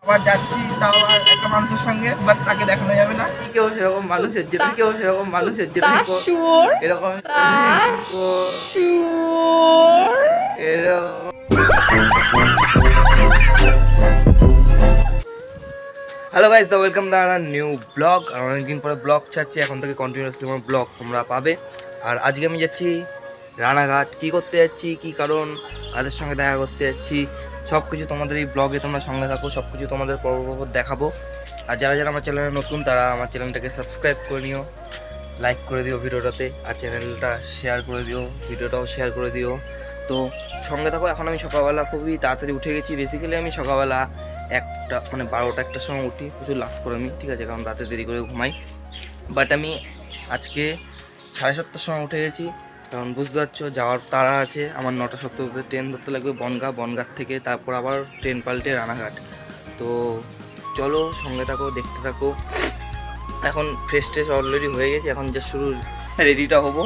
আবার যাচ্ছি তাও আর একটা মানুষের সঙ্গে, বাট তাকে দেখানো যাবে না। কেউ সেরকম মানুষের যেটা এরকম হ্যালো গাইস, তো welcome to our new blog. আর অনেকদিন পরে ব্লগ ছাড়ছি, এখন থেকে কন্টিনিউয়াসলি তোমার ব্লগ তোমরা পাবে। আর আজকে আমি যাচ্ছি রানাঘাট। কি করতে যাচ্ছি, কি কারণ, তাদের সঙ্গে দেখা করতে যাচ্ছি, সব কিছু তোমাদের এই ব্লগে তোমরা সঙ্গে থাকো, সব কিছু তোমাদের পর দেখাবো। আর যারা যারা আমার চ্যানেলে নতুন তারা আমার চ্যানেলটাকে সাবস্ক্রাইব করে নিও, লাইক করে দিও ভিডিওটাতে, আর চ্যানেলটা শেয়ার করে দিও, ভিডিওটাও শেয়ার করে দিও। তো সঙ্গে থাকো। এখন আমি সকালবেলা খুবই তাড়াতাড়ি উঠে গেছি। বেসিক্যালি আমি সকালবেলা 12টা-1টার সময় উঠি, প্রচুর লাভ করে আমি, ঠিক আছে, কারণ রাতে দেরি করে ঘুমাই। বাট আমি আজকে 7:30টার সময় উঠে গেছি, কারণ বুঝতে পারছো যাওয়ার তাড়া আছে। আমার 9:70 ট্রেন ধরতে লাগবে বনগাঁ থেকে তারপর আবার ট্রেন পাল্টে রানাঘাট। তো চলো সঙ্গে থাকো, দেখতে থাকো। এখন ফ্রেশ ট্রেশ অলরেডি হয়ে গেছে, এখন জাস্ট শুরু রেডিটা হবো।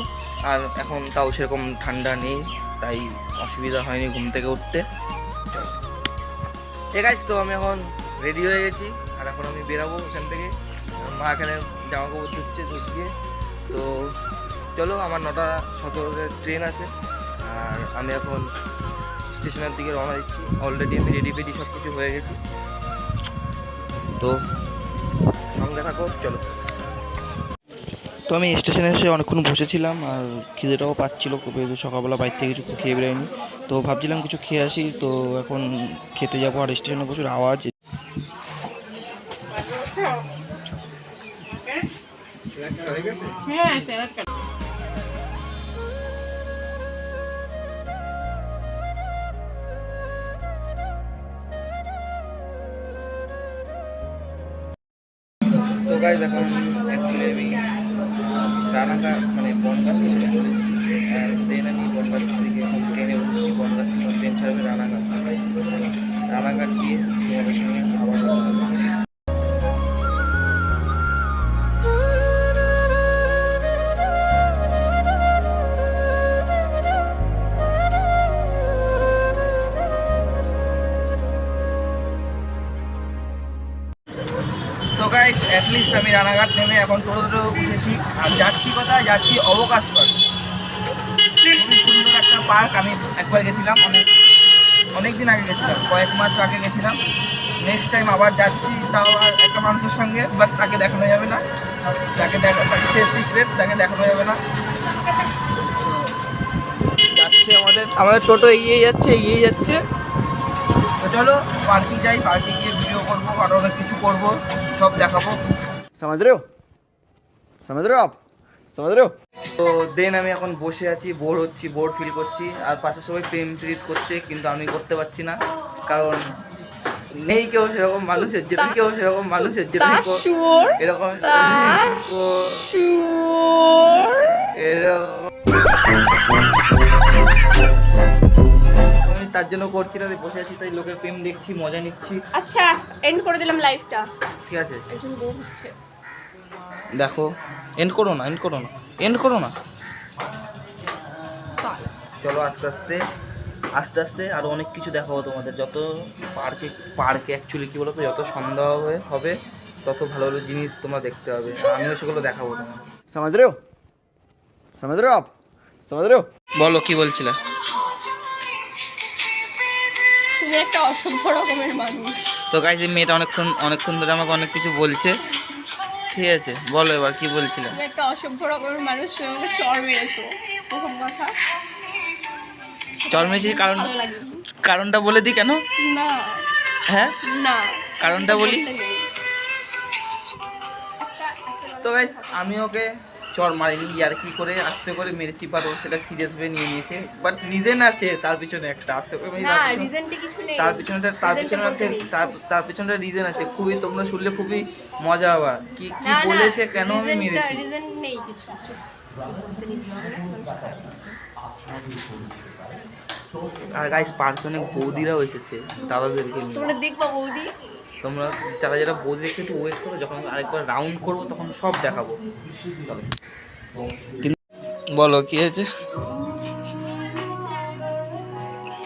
আর এখন তাও সেরকম ঠান্ডা নেই, তাই অসুবিধা হয়নি ঘুম থেকে উঠতে। চলো গাইস, তো আমি এখন রেডি হয়ে গেছি, আর এখন আমি বেরাবো এখান থেকে। মা এখানে জামা কাপড় ধুচ্ছে ধুচ্ছে। তো চলো, আমার 9:17 ট্রেন আছে, আর আমি এখন স্টেশনের দিকে রওনা দিচ্ছি। অলরেডি আমি রেডি সব কিছু হয়ে গেছি, তো সঙ্গে থাকো। চলো। তো আমি স্টেশনে এসে অনেকক্ষণ বসেছিলাম, আর খিদেটাও পাচ্ছিলো খুব, সকালবেলা বাইরে থেকে কিছু খেয়ে বেরোয়নি, তো ভাবছিলাম কিছু খেয়ে আসি। তো এখন খেতে যাবো, আর স্টেশনে প্রচুর আওয়াজ। তো গাইস, এখন অ্যাকচুয়ালি আমি রানাঘাট মানে বনগাঁ স্টেশনে চলে এসেছি। দেন আমি বনগাঁ থেকে ট্রেনে উঠেছি, বনগাঁ থেকে ট্রেন ছাড়বে রানাঘাট গিয়ে তোমাদের সঙ্গে আবার কথা হবে। তো গাইস, অ্যাটলিস্ট আমি রানাঘাট নেমে এখন টোটো উঠেছি, আর যাচ্ছি কোথায়, যাচ্ছি অবকাশ পার্ক। খুবই সুন্দর একটা পার্ক। আমি একবার গেছিলাম, অনেক দিন আগে গেছিলাম, কয়েক মাস আগে গেছিলাম। নেক্সট টাইম আবার যাচ্ছি, তাও আর একটা মানুষের সঙ্গে, বাট তাকে দেখানো যাবে না। সে সিক্রেট, তাকে দেখানো যাবে না। যাচ্ছে আমাদের টোটো এগিয়ে যাচ্ছে। তো চলো পার্কে যাই, পার্কে গিয়ে ভিডিও করবো, আরও অনেক কিছু করবো, সব দেখাবো। समझ रहे हो आप? তো দেন আমি এখন বসে আছি, বোর ফিল করছি, আর পাশে সবাই প্রেম প্রীত করছে, কিন্তু আমি করতে পারছি না, কারণ নেই কেউ সেরকম মানুষের যেটা এরকম আমি তার জন্য করছি না, বসে আছি, তাই লোকের প্রেম দেখছি, মজা নিচ্ছি। আচ্ছা, এন্ড করে দিলাম লাইভটা। ঠিক আছে, একজন বউ হচ্ছে। দেখো, এন্ড করো না। চলো আস্তে আস্তে আরো অনেক কিছু দেখাবো তোমাদের। যত পার্কে অ্যাকচুয়ালি কি বলতো, যত সন্ধ্যা হবে তত ভালো ভালো জিনিস তোমরা দেখতে পাবে, আমিও সেগুলো দেখাবো তোমাদের। समझ रहे हो? বলো কি বলছিলে? তুমি একটা অসভ্য রকমের মানুষ। তো গাইস, এই মেয়েটা অনেকক্ষণ ধরে আমাকে অনেক কিছু বলছে, ঠিক আছে, বলো এবার কি বলছিলে? তুমি একটা অসভ্য রকমের মানুষ, তুমি আমাকে চড় মেরেছো, প্রথম কথা। চড় মেরেছি, কারণটা বলে দিই কেন? না, হ্যাঁ না, কারণটা বলি। তো গাইস, আমি ওকে চড় মারিনি, আর কি করে আস্তে করে মেরেছি, বাট ও সেটা সিরিয়াস ভাবে নিয়ে নিয়েছে। বাট রিজেন আছে তার পিছনে, একটা আস্তে করে তার পিছনে রিজেন আছে খুবই, তোমরা শুনলে খুবই মজা হবে। কি বলেছে, কেন আমি মেরেছি। আর গাইস, পার্কে অনেক বৌদিরাও এসেছে দাদাদেরকে নিয়ে। তোমরা দেখবা বৌদি, তোমরা যারা বৌদি দেখতে একটু ওয়েট করো, যখন আরেকবার রাউন্ড করবো তখন সব দেখাবো। বলো কি হয়েছে?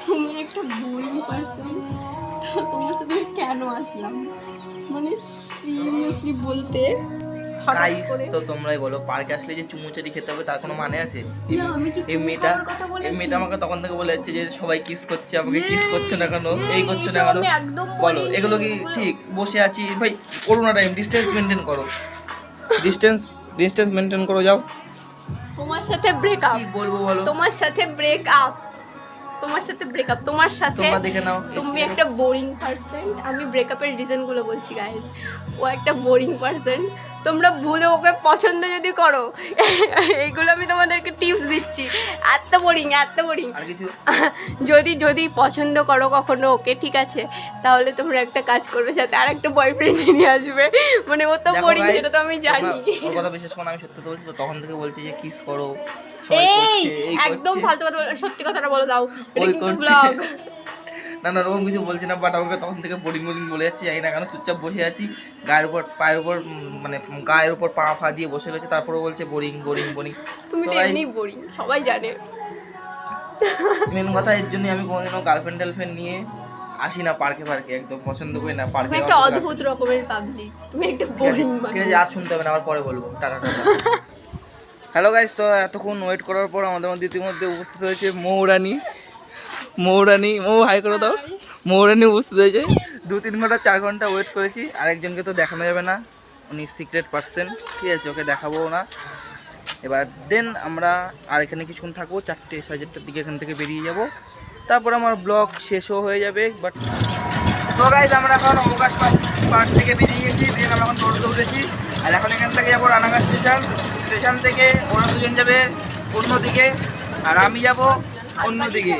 তুমি একটা বোরিং পারসন, তোমার সাথে কেন আসলাম, মানে সিরিয়াসলি বলতে হঠাৎ গাইস করে তো তোমরাই বলো, পার্কে আসলে যে চুমুচাটি খেতে হবে তার কোনো মানে আছে? ইয়া, আমি কি এই চুমু মেয়েটা খাওয়ার কথা বলেছি? আমাকে তখন থেকে বলে যাচ্ছে যে সবাই কিস করছে, আমাকে কিস করছে না কেন, এই করছে না এসব কেন। আমি একদম বলো বলিনি। এগুলো কি ঠিক? বসে আছি ভাই, করোনা টাইম, ডিস্টেন্স মেনটেন করো, ডিস্টেন্স মেনটেন করো, যাও। তোমার সাথে ব্রেকআপ, কি বলবো বলো? তোমার সাথে ব্রেকআপ, তোমার সাথে তোমরা দেখে নাও। তুমি একটা বোরিং পারসন। আমি ব্রেকআপের রিজনগুলো বলছি গাইজ। ও একটা বোরিং পারসন, তোমরা ভুলে ওকে পছন্দ যদি করো, এইগুলো আমি তোমাদেরকে টিপস দিচ্ছি। এত বোরিং আর কিছু? যদি পছন্দ করো কখনো ওকে, ঠিক আছে, তাহলে তোমরা একটা কাজ করবে, সাথে আর একটা বয়ফ্রেন্ড নিয়ে আসবে। মানে ও তো দেখো বোরিং, guys, সেটা তো আমি জানি। ওর কথা বিশেষ করে আমি সত্যি কথা বলছি, তো তখন থেকে বলছি যে কিস করো, সবাই এই করছে, এই একদম করছে, ফালতু কথা সত্যি কথাটা বলে দাও, এটা ওই কিন্তু করছে। ব্লগ। না না, ওরকম কিছু বলছি না, বাট আমাকে তখন থেকে বোরিং বলে যাচ্ছে, জানি না কেন। চুপচাপ বসে আছি, গায়ের উপর পায়ের উপর মানে গায়ের উপর পা ফা দিয়ে বসে রয়েছে, তারপরে বলছে বোরিং। তুমি তো এমনি বোরিং, সবাই জানে। মেন কথা, এর জন্য আমি কোনোদিনও গার্লফ্রেন্ড নিয়ে আসি না পার্কে, একদম পছন্দ করি না তুমি পার্কে। একটা অদ্ভুত রকমের পাবলিক, তুমি একটা বোরিং ঠিক আছে, আজ শুনতে হবে না, আবার পরে বলবো। Tata tata. হ্যালো গাইস, তো এতক্ষণ ওয়েট করার পর আমাদের মধ্যে ইতিমধ্যে উপস্থিত হয়েছে মৌরানী। হাই করে দাও। মৌরানী উপস্থিত হয়েছে। 2-3 ঘন্টা 4 ঘন্টা ওয়েট করেছি। আরেকজনকে তো দেখানো যাবে না, উনি সিক্রেট পার্সন, ঠিক আছে, ওকে দেখাবো না। এবার দেন আমরা আর এখানে কিছুক্ষণ থাকবো, 4:30-4:30টার দিকে এখান থেকে বেরিয়ে যাব। তারপর আমার ব্লগ শেষও হয়ে যাবে। বাট তো গাইজ, আমরা এখন অবকাশ পার্ক থেকে বেরিয়ে গেছি, দেন আমরা এখন টোটোতে উঠেছি। আর এখন এখান থেকে যাবো রানাঘাট স্টেশন থেকে ওরা দুজন যাবে অন্যদিকে, আর আমি যাব অন্যদিকে।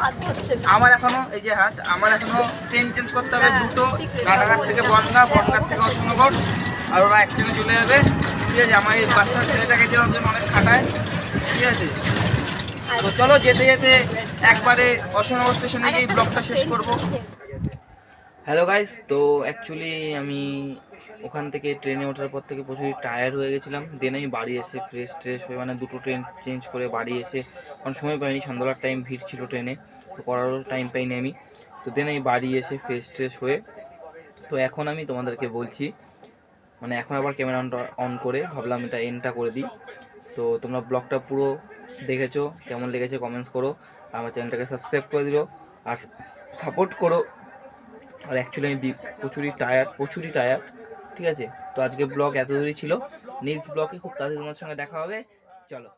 আমার এখনো এই যে হাত, আমার এখনো ট্রেন চেঞ্জ করতে হবে দুটো, রানাঘাট থেকে বনগাঁ থেকে অশোকনগর, আর ওরা এক ট্রেনে চলে যাবে, ঠিক আছে। আমার এই বাচ্চা ছেলেটাকে যে ওর জন্য অনেক খাটায়, ঠিক আছে। তো চলো যেতে যেতে একবারে অশোকনগর স্টেশনে গিয়ে ব্লগটা শেষ করবো। হ্যালো গাইস, তো অ্যাকচুয়ালি আমি ওখান থেকে ট্রেনে ওঠার পর থেকে প্রচুর টায়ার্ড হয়ে গেছিলাম। দেন আমি বাড়ি এসে ফ্রেশ হয়ে, মানে দুটো ট্রেন চেঞ্জ করে বাড়ি এসে, কারণ সময় পাইনি, সন্ধ্যাবেলার টাইম ভিড় ছিল ট্রেনে, তো করারও টাইম পাইনি আমি। তো দেন আমি বাড়ি এসে ফ্রেশ হয়ে, তো এখন আমি তোমাদেরকে বলছি, মানে এখন আবার ক্যামেরা অন করে ভাবলাম এটা এন্ডটা করে দিই। তো তোমরা ব্লগটা পুরো দেখেছো, কেমন লেগেছে কমেন্টস করো, আমার চ্যানেলটাকে সাবস্ক্রাইব করে দিও আর সাপোর্ট করো। আর অ্যাকচুয়ালি আমি প্রচুরই টায়ার্ড, ঠিক আছে। তো আজকে ব্লগ এত দূরই ছিল, নেক্সট ব্লগে খুব তাড়াতাড়ি তোমার সঙ্গে দেখা হবে, চলো।